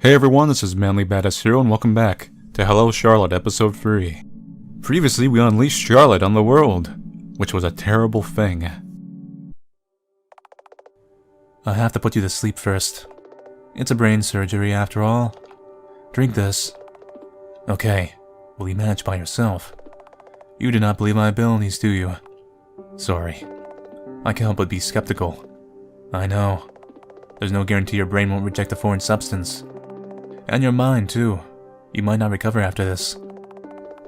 Hey everyone, this is Manly Badass Hero and welcome back to Hello Charlotte EP3. Previously, we unleashed Charlotte on the world, which was a terrible thing. I have to put you to sleep first. It's a brain surgery after all. Drink this. Okay, will you manage by yourself? You do not believe my abilities, do you? Sorry. I can't help but be skeptical. I know. There's no guarantee your brain won't reject a foreign substance. And your mind, too. You might not recover after this.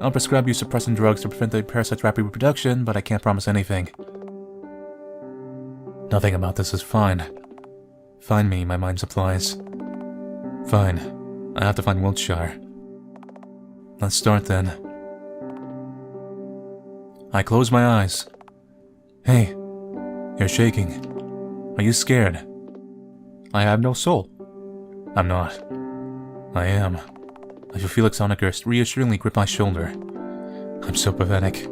I'll prescribe you suppressant drugs to prevent the parasite's rapid reproduction, but I can't promise anything. Nothing about this is fine. Find me, my mind supplies. Fine. I have to find Wiltshire. Let's start then. I close my eyes. Hey, you're shaking. Are you scared? I have no soul. I'm not. I am. I feel Felix Honecker reassuringly grip my shoulder. I'm so pathetic.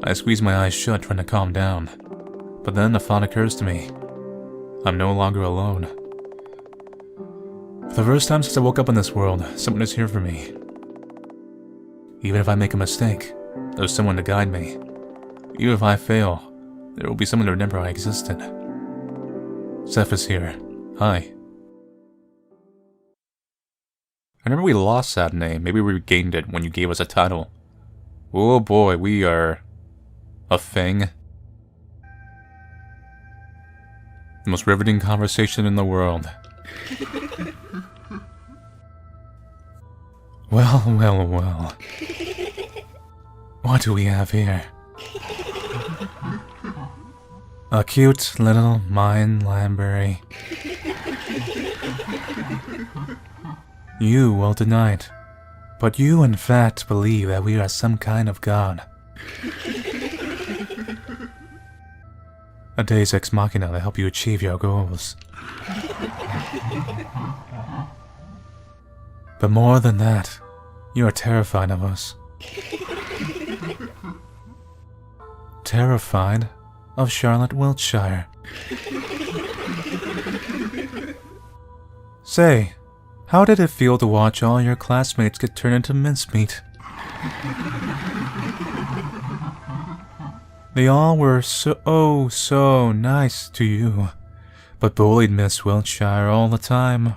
I squeeze my eyes shut, trying to calm down. But then a thought occurs to me. I'm no longer alone. For the first time since I woke up in this world, someone is here for me. Even if I make a mistake, there's someone to guide me. Even if I fail, there will be someone to remember I existed. Seth is here. Hi. I remember we lost that name. Maybe we regained it when you gave us a title. Oh boy, we are a thing. The most riveting conversation in the world. Well. What do we have here? A cute little mind library. You will deny it, but you in fact believe that we are some kind of god. A deus ex machina to help you achieve your goals. But more than that, you are terrified of us. Terrified of Charlotte Wiltshire. Say, how did it feel to watch all your classmates get turned into mincemeat? They all were so nice to you, but bullied Miss Wiltshire all the time.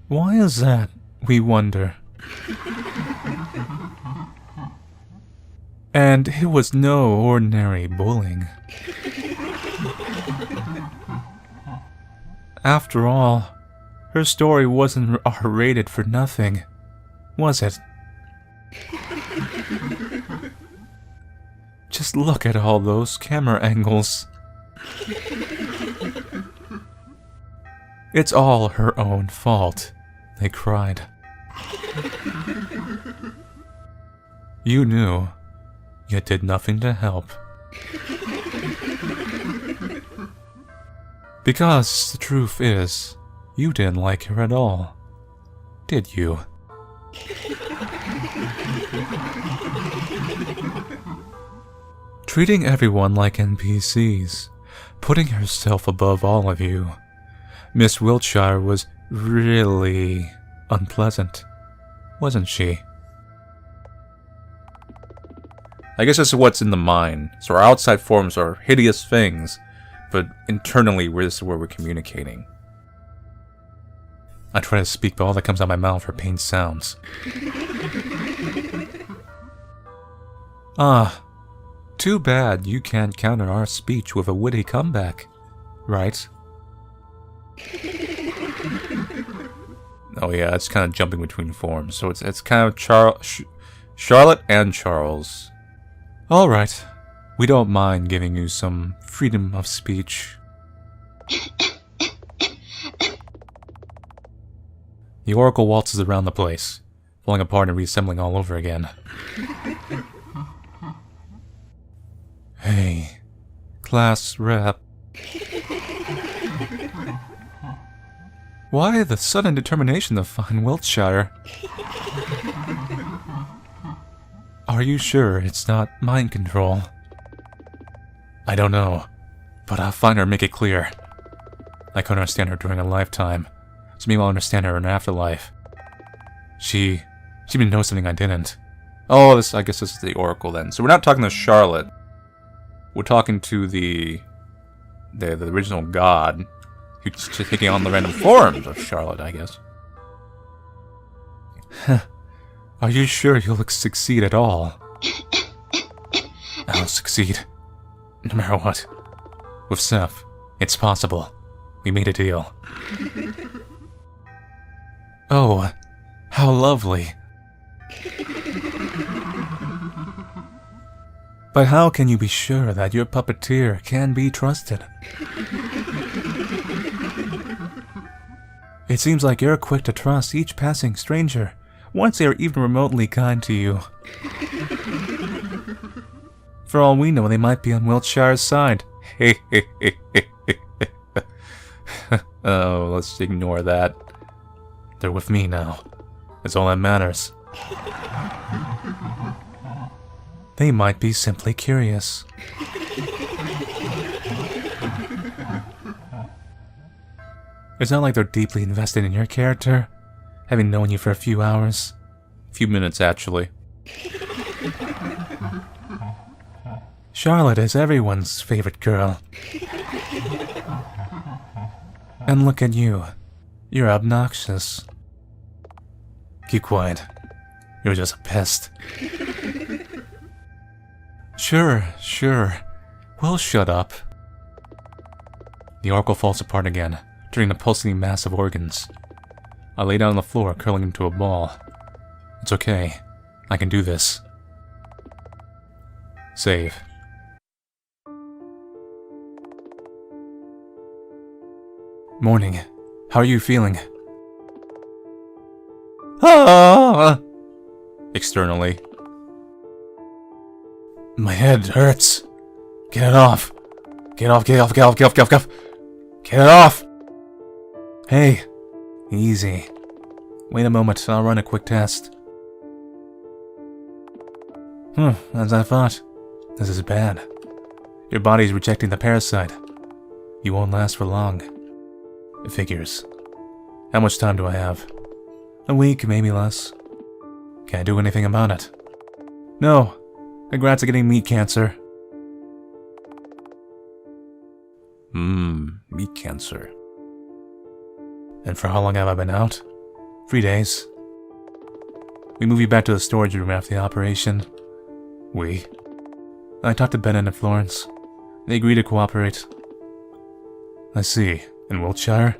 Why is that, we wonder? And it was no ordinary bullying. After all, her story wasn't R-rated for nothing, was it? Just look at all those camera angles. It's all her own fault, they cried. You knew, yet did nothing to help. Because the truth is, you didn't like her at all, did you? Treating everyone like NPCs, putting herself above all of you, Miss Wiltshire was really unpleasant, wasn't she? I guess this is what's in the mind. So our outside forms are hideous things, but internally, this is where we're communicating. I try to speak, but all that comes out of my mouth are pain sounds. Too bad you can't counter our speech with a witty comeback, right? Oh yeah, it's kind of jumping between forms, so it's kind of Charlotte and Charles. All right. We don't mind giving you some freedom of speech. The oracle waltzes around the place, falling apart and reassembling all over again. Hey, class rep. Why the sudden determination to find Wiltshire? Are you sure it's not mind control? I don't know, but I'll find her and make it clear. I couldn't understand her during a lifetime, so maybe I'll understand her in an afterlife. She didn't know something I didn't. Oh, I guess this is the Oracle then. So we're not talking to Charlotte. We're talking to the original god, who's just taking on the random forms of Charlotte, I guess. Are you sure you'll succeed at all? I'll succeed. No matter what. With Seth, it's possible. We made a deal. Oh, how lovely. But how can you be sure that your puppeteer can be trusted? It seems like you're quick to trust each passing stranger, once they are even remotely kind to you. For all we know, they might be on Wiltshire's side. Oh, let's ignore that. They're with me now. That's all that matters. They might be simply curious. It's not like they're deeply invested in your character, having known you for a few hours. A few minutes, actually. Charlotte is everyone's favorite girl. And look at you. You're obnoxious. Keep quiet. You're just a pest. Sure. We'll shut up. The Oracle falls apart again, turning a pulsating mass of organs. I lay down on the floor, curling into a ball. It's okay. I can do this. Save. Morning. How are you feeling? Ah! Externally. My head hurts. Get it off. Get off. Get it off! Hey. Easy. Wait a moment, I'll run a quick test. As I thought. This is bad. Your body's rejecting the parasite. You won't last for long. It figures. How much time do I have? A week, maybe less. Can't do anything about it. No. Congrats on getting meat cancer. Meat cancer. And for how long have I been out? 3 days. We move you back to the storage room after the operation. I talked to Bennett and Florence. They agreed to cooperate. I see. In Wiltshire?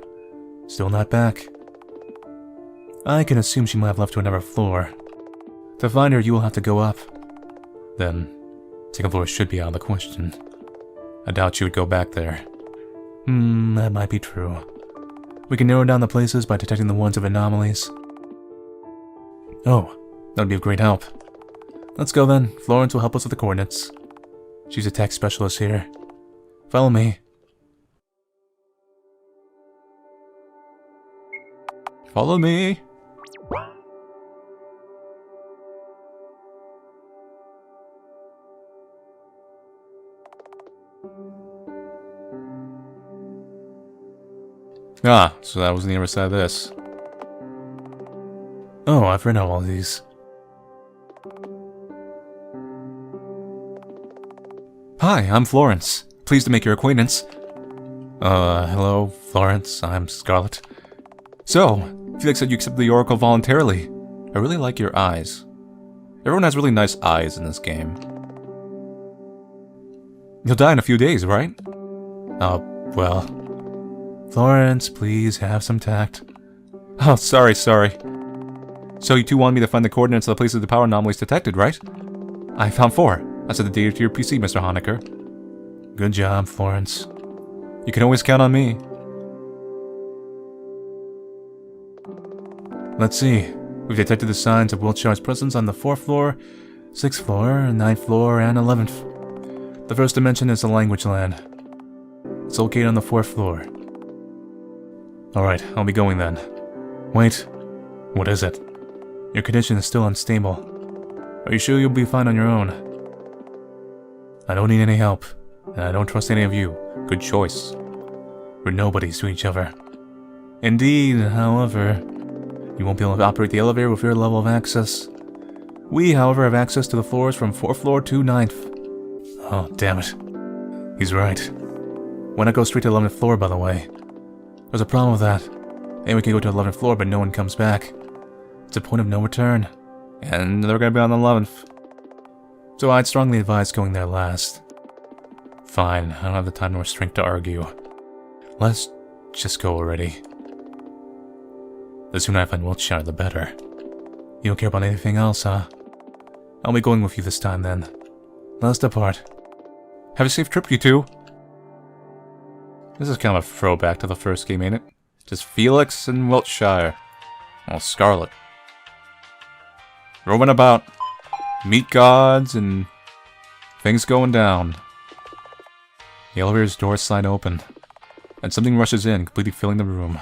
Still not back. I can assume she might have left to another floor. To find her, you will have to go up. Then, second floor should be out of the question. I doubt she would go back there. That might be true. We can narrow down the places by detecting the ones of anomalies. Oh, that would be of great help. Let's go then. Florence will help us with the coordinates. She's a tech specialist here. Follow me. Follow me. Ah, so that was on the other side of this. Oh, I've read all these. Hi, I'm Florence. Pleased to make your acquaintance. Hello, Florence. I'm Scarlet. So, Felix said you accepted the Oracle voluntarily. I really like your eyes. Everyone has really nice eyes in this game. You'll die in a few days, right? Oh, well. Florence, please have some tact. Oh, sorry. So you two want me to find the coordinates of the places the power anomalies detected, right? I found 4. I set the data to your PC, Mr. Honecker. Good job, Florence. You can always count on me. Let's see. We've detected the signs of Wiltshire's presence on the 4th floor, 6th floor, 9th floor, and 11th. The first dimension is the language land. It's located on the 4th floor. Alright, I'll be going then. Wait. What is it? Your condition is still unstable. Are you sure you'll be fine on your own? I don't need any help, and I don't trust any of you. Good choice. We're nobodies to each other. Indeed, however, you won't be able to operate the elevator with your level of access. We, however, have access to the floors from 4th floor to 9th. Oh, damn it. He's right. Why not go straight to the 11th floor, by the way? There's a problem with that. And we can go to the 11th floor, but no one comes back. It's a point of no return. And they're gonna be on the 11th. So I'd strongly advise going there last. Fine, I don't have the time nor strength to argue. Let's just go already. The sooner I find Wiltshire, the better. You don't care about anything else, huh? I'll be going with you this time, then. Let's depart. Have a safe trip, you two! This is kind of a throwback to the first game, ain't it? Just Felix and Wiltshire. Well, Scarlet. Roaming about. Meet gods and things going down. The elevator's doors slide open, and something rushes in, completely filling the room.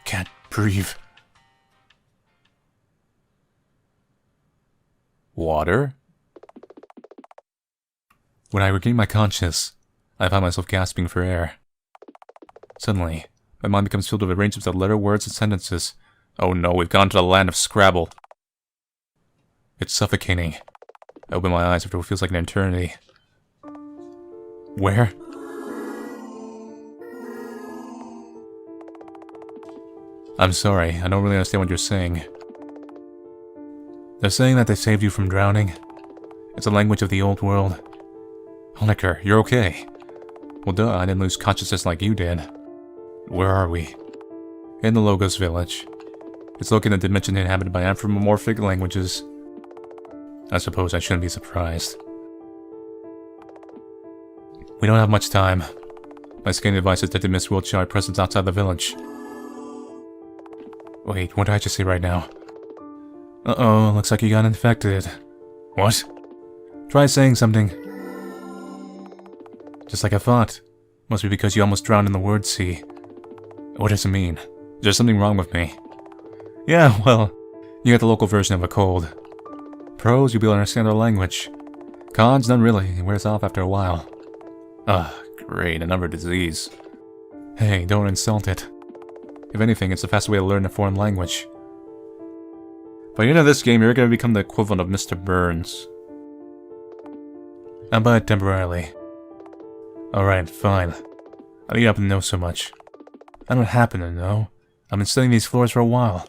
Can't breathe. Water? When I regain my conscience, I find myself gasping for air. Suddenly, my mind becomes filled with arrangements of letter words and sentences. Oh no, we've gone to the land of Scrabble. It's suffocating. I open my eyes after what feels like an eternity. Where? I'm sorry, I don't really understand what you're saying. They're saying that they saved you from drowning. It's a language of the old world. Honecker, you're okay. Well duh, I didn't lose consciousness like you did. Where are we? In the Logos village. It's located in a dimension inhabited by anthropomorphic languages. I suppose I shouldn't be surprised. We don't have much time. My scanning device detected Miss Wiltshire presence outside the village. Wait, what did I just say right now? Uh-oh, looks like you got infected. What? Try saying something. Just like I thought. Must be because you almost drowned in the word sea. What does it mean? Is there something wrong with me? Yeah, well, you got the local version of a cold. Pros, you'll be able to understand our language. Cons, none really. It wears off after a while. Ugh, great, another disease. Hey, don't insult it. If anything, it's the fastest way to learn a foreign language. By the end of this game, you're going to become the equivalent of Mr. Burns. But temporarily. Alright, fine. I don't happen to know so much. I don't happen to know. I've been studying these floors for a while.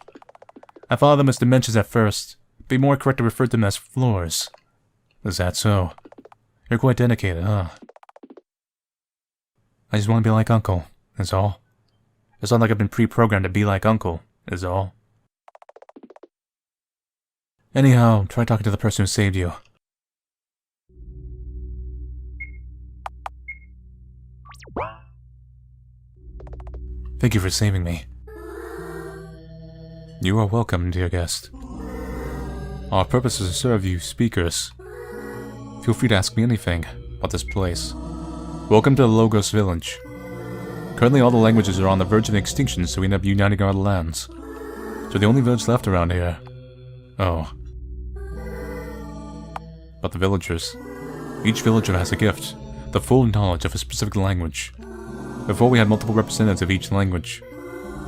I thought of them as dimensions at first. It'd be more correct to refer to them as floors. Is that so? You're quite dedicated, huh? I just want to be like Uncle, is all. It's not like I've been pre-programmed to be like Uncle, is all. Anyhow, try talking to the person who saved you. Thank you for saving me. You are welcome, dear guest. Our purpose is to serve you speakers. Feel free to ask me anything about this place. Welcome to the Logos village. Currently all the languages are on the verge of extinction, so we end up uniting our lands. So the only village left around here. Oh. But the villagers. Each villager has a gift, the full knowledge of a specific language. Before we had multiple representatives of each language.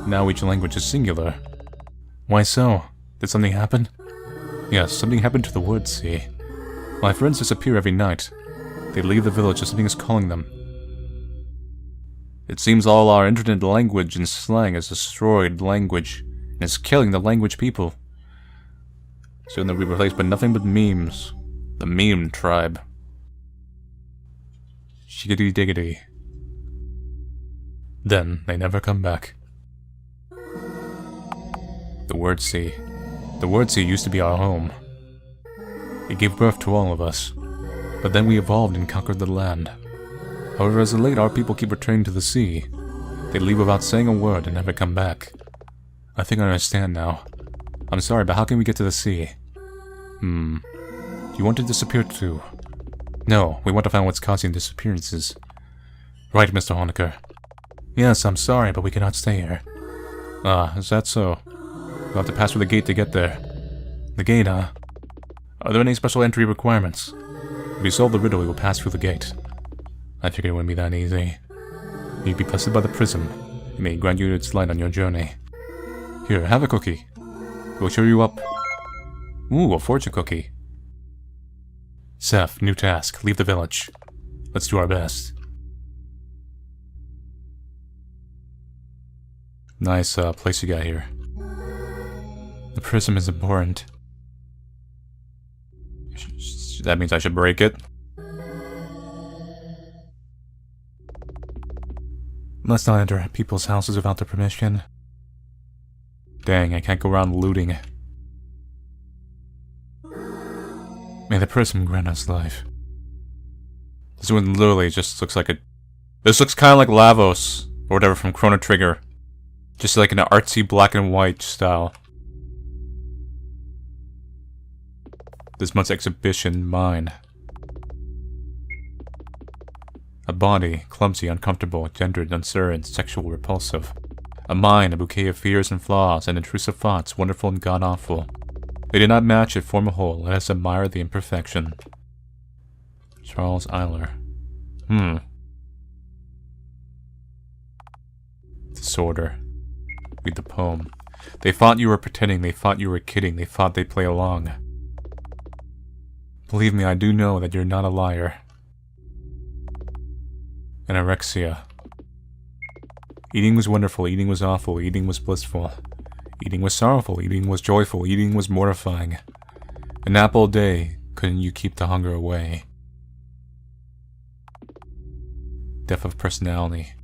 Now each language is singular. Why so? Did something happen? Yes, something happened to the word sea. My friends disappear every night. They leave the village as something is calling them. It seems all our internet language and slang is destroyed language, and is killing the language people. Soon they'll be replaced by nothing but memes. The meme tribe. Shiggity diggity. Then they never come back. The word sea. The word sea used to be our home. It gave birth to all of us. But then we evolved and conquered the land. However, as of late, our people keep returning to the sea. They leave without saying a word and never come back. I think I understand now. I'm sorry, but how can we get to the sea? Do you want to disappear too? No, we want to find what's causing disappearances. Right, Mr. Honecker. Yes, I'm sorry, but we cannot stay here. Ah, is that so? We'll have to pass through the gate to get there. The gate, huh? Are there any special entry requirements? If we solve the riddle, we will pass through the gate. I figured it wouldn't be that easy. May you be blessed by the prism. It may grant you its light on your journey. Here, have a cookie. It will cheer you up. Ooh, a fortune cookie. Seth, new task. Leave the village. Let's do our best. Nice place you got here. The prism is important. That means I should break it. Must not enter people's houses without their permission. Dang, I can't go around looting. May the prism grant us life. This one literally just looks like a... This looks kind of like Lavos, or whatever from Chrono Trigger. Just like an artsy black and white style. This month's exhibition, mine. A body, clumsy, uncomfortable, gendered, uncertain, sexual, repulsive. A mind, a bouquet of fears and flaws, and intrusive thoughts, wonderful and god-awful. They did not match it, form a whole. Let us admire the imperfection. Charles Eiler. Disorder. Read the poem. They thought you were pretending, they thought you were kidding, they thought they'd play along. Believe me, I do know that you're not a liar. Anorexia. Eating was wonderful, eating was awful, eating was blissful. Eating was sorrowful, eating was joyful, eating was mortifying. An apple a day, couldn't you keep the hunger away? Death of personality.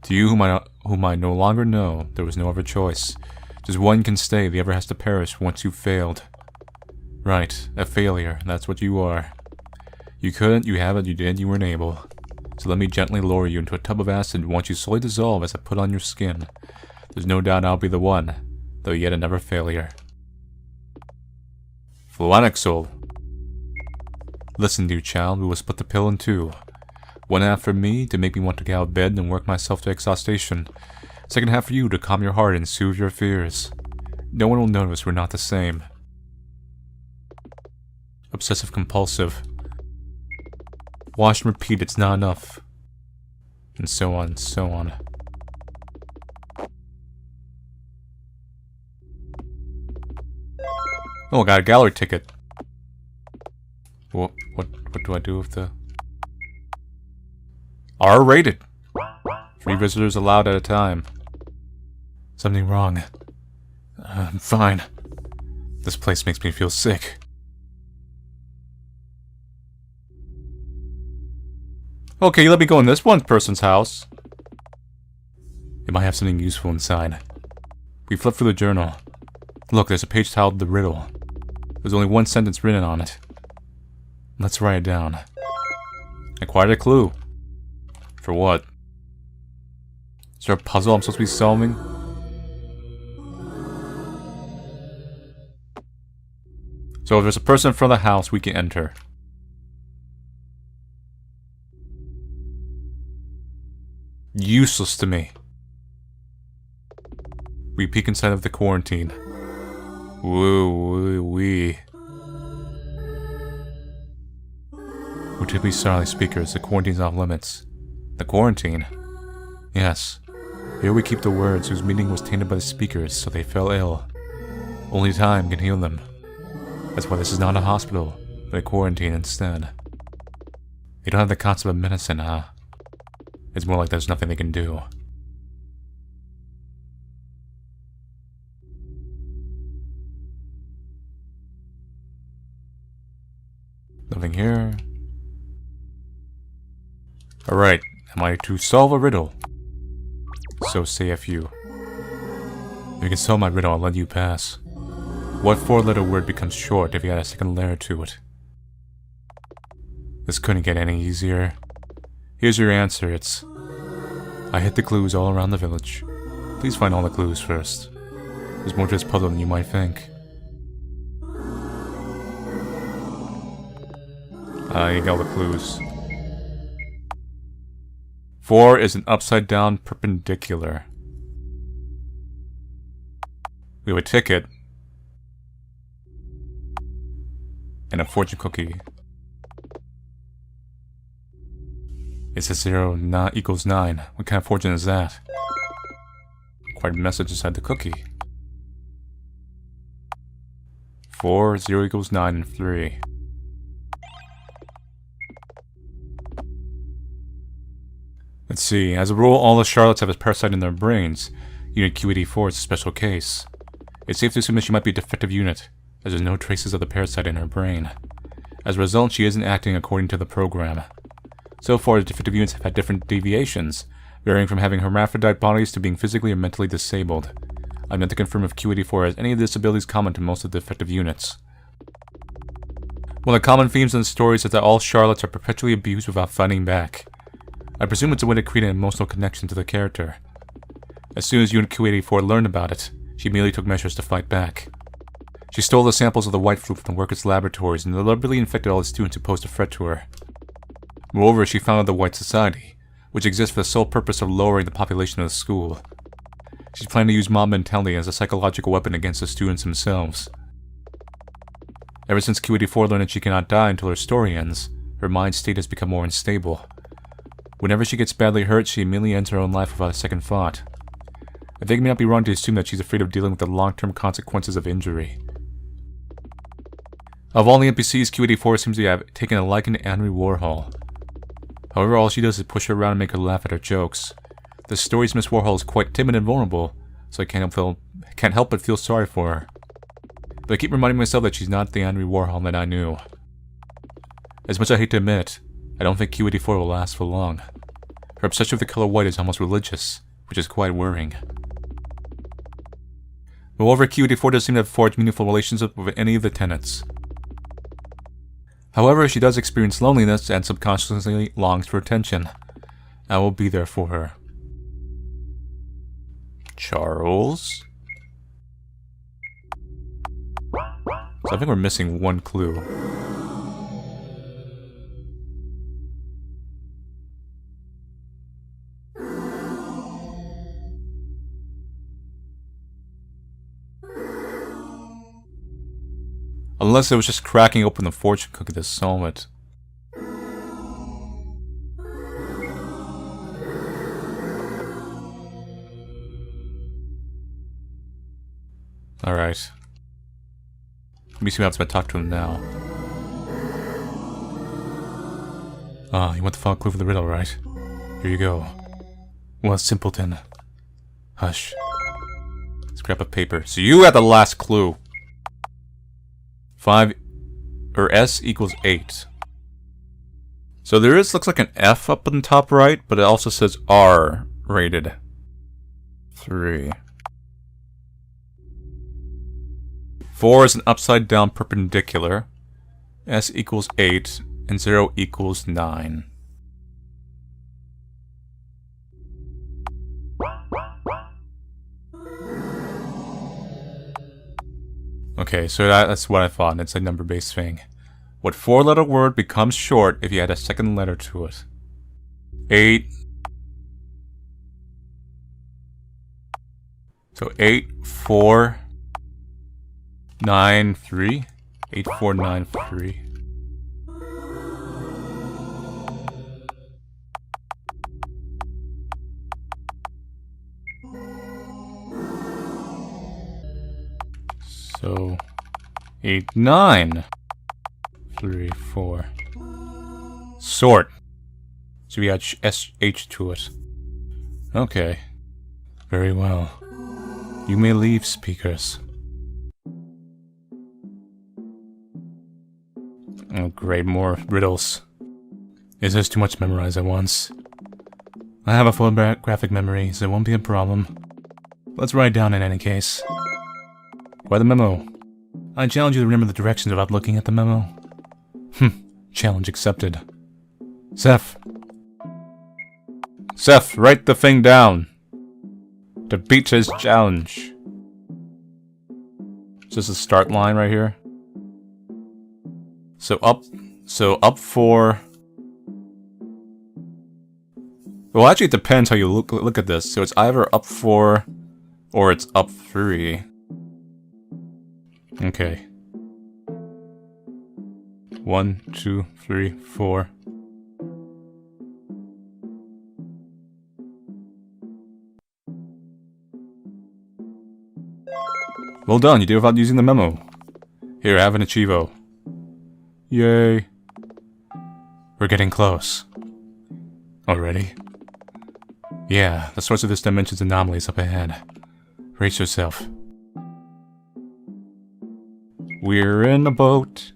To you whom I no longer know, there was no other choice. Just one can stay, the other has to perish once you've failed. Right, a failure, that's what you are. You couldn't, you haven't, you didn't, you weren't able. So let me gently lower you into a tub of acid once you slowly dissolve as I put on your skin. There's no doubt I'll be the one, though yet another failure. Fluanixol. Listen, dear child, we will split the pill in two. One half for me, to make me want to get out of bed and work myself to exhaustion. Second half for you, to calm your heart and soothe your fears. No one will notice we're not the same. Obsessive compulsive. Wash and repeat, it's not enough. And so on, so on. Oh, I got a gallery ticket. What do I do with the... R-rated. 3 visitors allowed at a time. Something wrong. I'm fine. This place makes me feel sick. Okay, let me go in this one person's house. It might have something useful inside. We flip through the journal. Look, there's a page titled The Riddle. There's only one sentence written on it. Let's write it down. Acquired a clue. For what? Is there a puzzle I'm supposed to be solving? So if there's a person in front of the house, we can enter. Useless to me. We peek inside of the quarantine. Woo-wee. We're typically silent speakers. The quarantine's off limits. The quarantine? Yes. Here we keep the words whose meaning was tainted by the speakers, so they fell ill. Only time can heal them. That's why this is not a hospital, but a quarantine instead. They don't have the concept of medicine, huh? It's more like there's nothing they can do. Nothing here. Alright, am I to solve a riddle? So say a few. If you can solve my riddle, I'll let you pass. What 4-letter word becomes short if you add a second letter to it? This couldn't get any easier. Here's your answer, it's... I hid the clues all around the village. Please find all the clues first. There's more to this puzzle than you might think. You got all the clues. 4 is an upside-down perpendicular. We have a ticket. And a fortune cookie. It says 0 equals 9. What kind of fortune is that? Quite a message inside the cookie. 4, 0 equals 9, and 3. Let's see. As a rule, all the Charlottes have a parasite in their brains. Unit Q84 is a special case. It's safe to assume that she might be a defective unit, as there's no traces of the parasite in her brain. As a result, she isn't acting according to the program. So far, the defective units have had different deviations, varying from having hermaphrodite bodies to being physically or mentally disabled. I've yet to confirm if Q84 has any of the disabilities common to most of the defective units. One of the common themes in the stories is that all Charlottes are perpetually abused without fighting back. I presume it's a way to create an emotional connection to the character. As soon as Unit Q84 learned about it, she immediately took measures to fight back. She stole the samples of the white flu from the workers' laboratories and deliberately infected all the students who posed a threat to her. Moreover, she founded the White Society, which exists for the sole purpose of lowering the population of the school. She's planning to use mob mentality as a psychological weapon against the students themselves. Ever since Q84 learned that she cannot die until her story ends, her mind state has become more unstable. Whenever she gets badly hurt, she immediately ends her own life without a second thought. I think it may not be wrong to assume that she's afraid of dealing with the long-term consequences of injury. Of all the NPCs, Q84 seems to have taken a liking to Anne Warhol. However, all she does is push her around and make her laugh at her jokes. The story's Miss Warhol is quite timid and vulnerable, so I can't help but feel sorry for her. But I keep reminding myself that she's not the Anne Warhol that I knew. As much as I hate to admit, I don't think Q84 will last for long. Her obsession with the color white is almost religious, which is quite worrying. Moreover, Q84 doesn't seem to have forged meaningful relationships with any of the tenants. However, she does experience loneliness and subconsciously longs for attention. I will be there for her. Charles? So I think we're missing one clue. Unless it was just cracking open the fortune cookie to solve it. Alright. Let me see what happens if I talk to him now. Ah, you want the final clue for the riddle, right? Here you go. Well, simpleton. Hush. Scrap of paper. So you had the last clue. S equals 8. So there looks like an F up in the top right, but it also says R rated 3. 4 is an upside down perpendicular. S equals 8, and 0 equals 9. Okay, so that's what I thought. It's a number-based thing. What 4-letter word becomes short if you add a second letter to it? 8. So 8, 4, 9, 3. 8, 4, 9, 3. So 8, 9. 3, 4. Sort. So we add SH to it. Okay. Very well. You may leave, speakers. Oh great, more riddles. Is this too much to memorize at once? I have a photographic memory, so it won't be a problem. Let's write down in any case. Why the memo? I challenge you to remember the directions without looking at the memo. Challenge accepted. Seth, write the thing down. To beat his challenge. Is this a start line right here? So up 4. Well, actually, it depends how you look at this. So it's either up 4 or it's up 3. Okay. 1, 2, 3, 4. Well done, you did without using the memo. Here, have an achievo. Yay. We're getting close. Already? Yeah, the source of this dimension's anomaly is up ahead. Brace yourself. We're in a boat.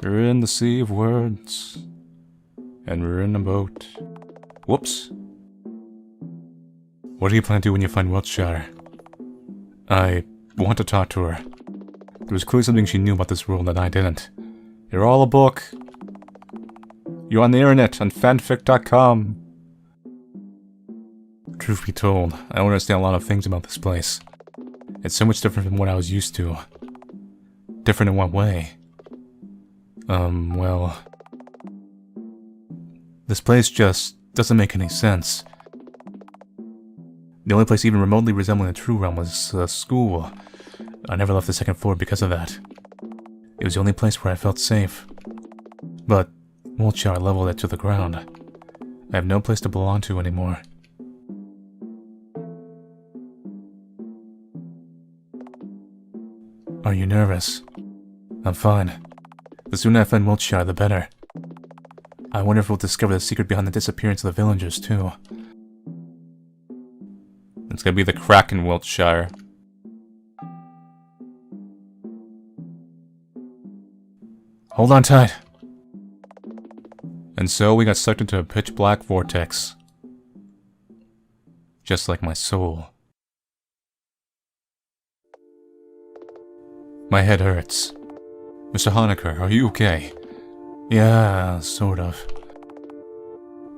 We're in the sea of words. And we're in a boat. Whoops. What do you plan to do when you find Wiltshire? I want to talk to her. There was clearly something she knew about this world that I didn't. You're all a book. You're on the internet, on fanfic.com. Truth be told, I don't understand a lot of things about this place. It's so much different from what I was used to. Different in what way? Well... This place just doesn't make any sense. The only place even remotely resembling the true realm was a school. I never left the second floor because of that. It was the only place where I felt safe. But Wiltshire leveled it to the ground. I have no place to belong to anymore. Are you nervous? I'm fine. The sooner I find Wiltshire, the better. I wonder if we'll discover the secret behind the disappearance of the villagers, too. It's gonna be the crack in Wiltshire. Hold on tight. And so we got sucked into a pitch-black vortex. Just like my soul. My head hurts. Mr. Honecker, are you okay? Yeah, sort of.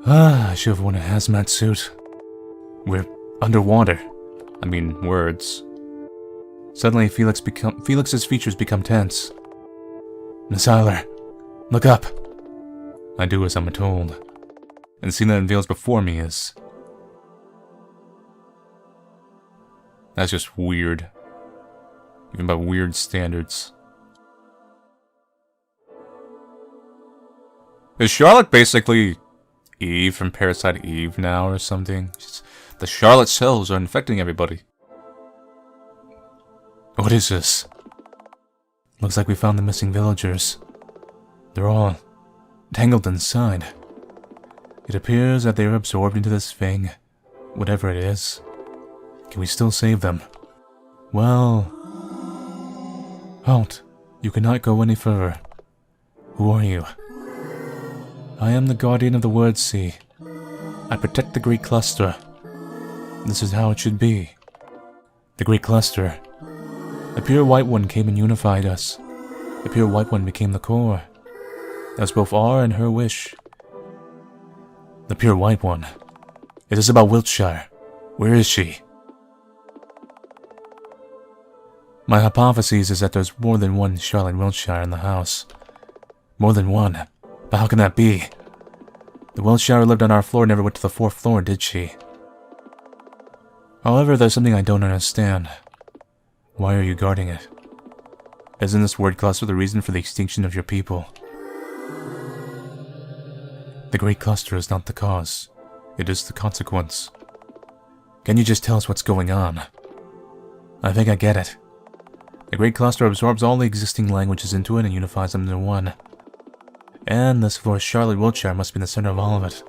I should have worn a hazmat suit. We're underwater. I mean, words. Suddenly, Felix's features become tense. Miss Eiler, look up. I do as I'm told. And the scene that unveils before me is... That's just weird. Even by weird standards. Is Charlotte basically Eve from Parasite Eve now or something? The Charlotte cells are infecting everybody. What is this? Looks like we found the missing villagers. They're all tangled inside. It appears that they are absorbed into this thing, whatever it is. Can we still save them? Well... Halt. You cannot go any further. Who are you? I am the guardian of the Word Sea. I protect the Great Cluster. This is how it should be. The Great Cluster. The Pure White One came and unified us. The Pure White One became the core. That was both our and her wish. The Pure White One. It is about Wiltshire. Where is she? My hypothesis is that there's more than one Charlotte Wiltshire in the house. More than one. But how can that be? The Wiltshire who lived on our floor never went to the 4th floor, did she? However, there's something I don't understand. Why are you guarding it? Isn't this word cluster the reason for the extinction of your people? The Great Cluster is not the cause. It is the consequence. Can you just tell us what's going on? I think I get it. The Great Cluster absorbs all the existing languages into it and unifies them into one. And this floor Charlotte Wiltshire must be the center of all of it.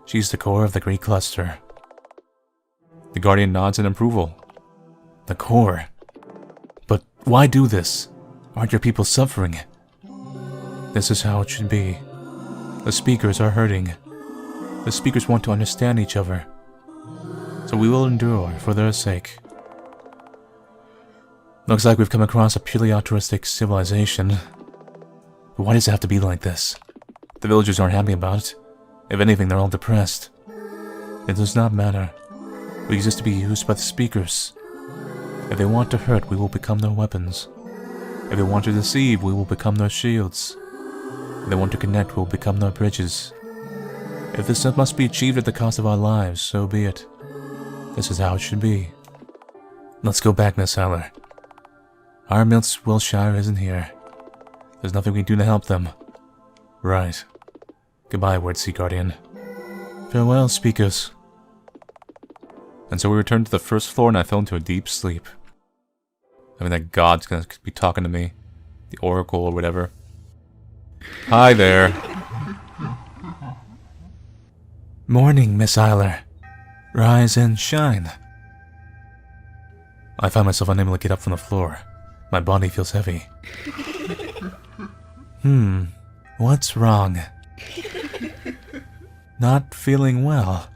She's the core of the Great Cluster. The Guardian nods in approval. The core? But why do this? Aren't your people suffering? This is how it should be. The speakers are hurting. The speakers want to understand each other. So we will endure for their sake. Looks like we've come across a purely altruistic civilization. But why does it have to be like this? The villagers aren't happy about it. If anything, they're all depressed. It does not matter. We exist to be used by the speakers. If they want to hurt, we will become their weapons. If they want to deceive, we will become their shields. If they want to connect, we will become their bridges. If this must be achieved at the cost of our lives, so be it. This is how it should be. Let's go back, Miss Heller. Our Wiltshire isn't here. There's nothing we can do to help them. Right. Goodbye, Word Sea Guardian. Farewell, speakers. And so we returned to the 1st floor and I fell into a deep sleep. I mean, that God's gonna be talking to me. The Oracle or whatever. Hi there. Morning, Miss Eiler. Rise and shine. I find myself unable to get up from the floor. My body feels heavy. What's wrong? Not feeling well.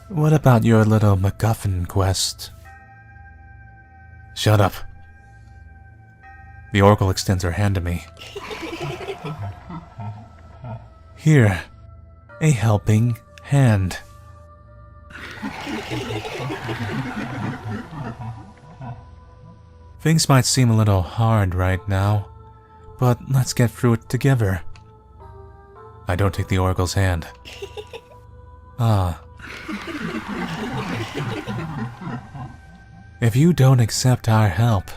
What about your little MacGuffin quest? Shut up. The Oracle extends her hand to me. Here, a helping hand. Things might seem a little hard right now, but let's get through it together. I don't take the Oracle's hand. If you don't accept our help,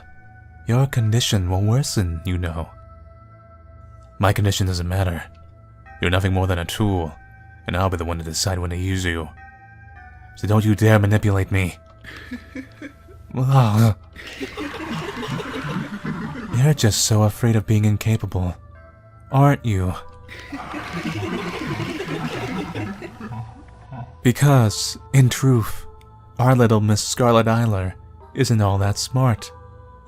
your condition will worsen, you know. My condition doesn't matter. You're nothing more than a tool, and I'll be the one to decide when to use you. So don't you dare manipulate me. You're just so afraid of being incapable, aren't you? Because, in truth, our little Miss Scarlet Eiler isn't all that smart,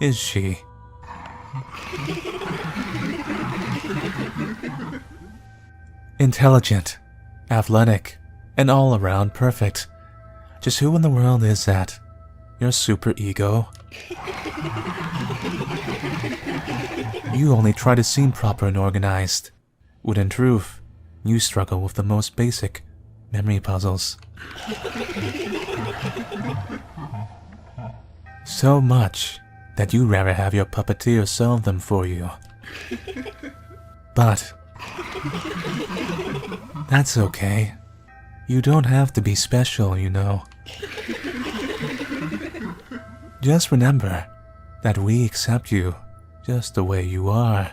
is she? Intelligent, athletic, and all around perfect. Just who in the world is that? Your super ego? You only try to seem proper and organized, when in truth, you struggle with the most basic memory puzzles. So much that you'd rather have your puppeteer solve them for you. But that's okay. You don't have to be special, you know. Just remember that we accept you just the way you are.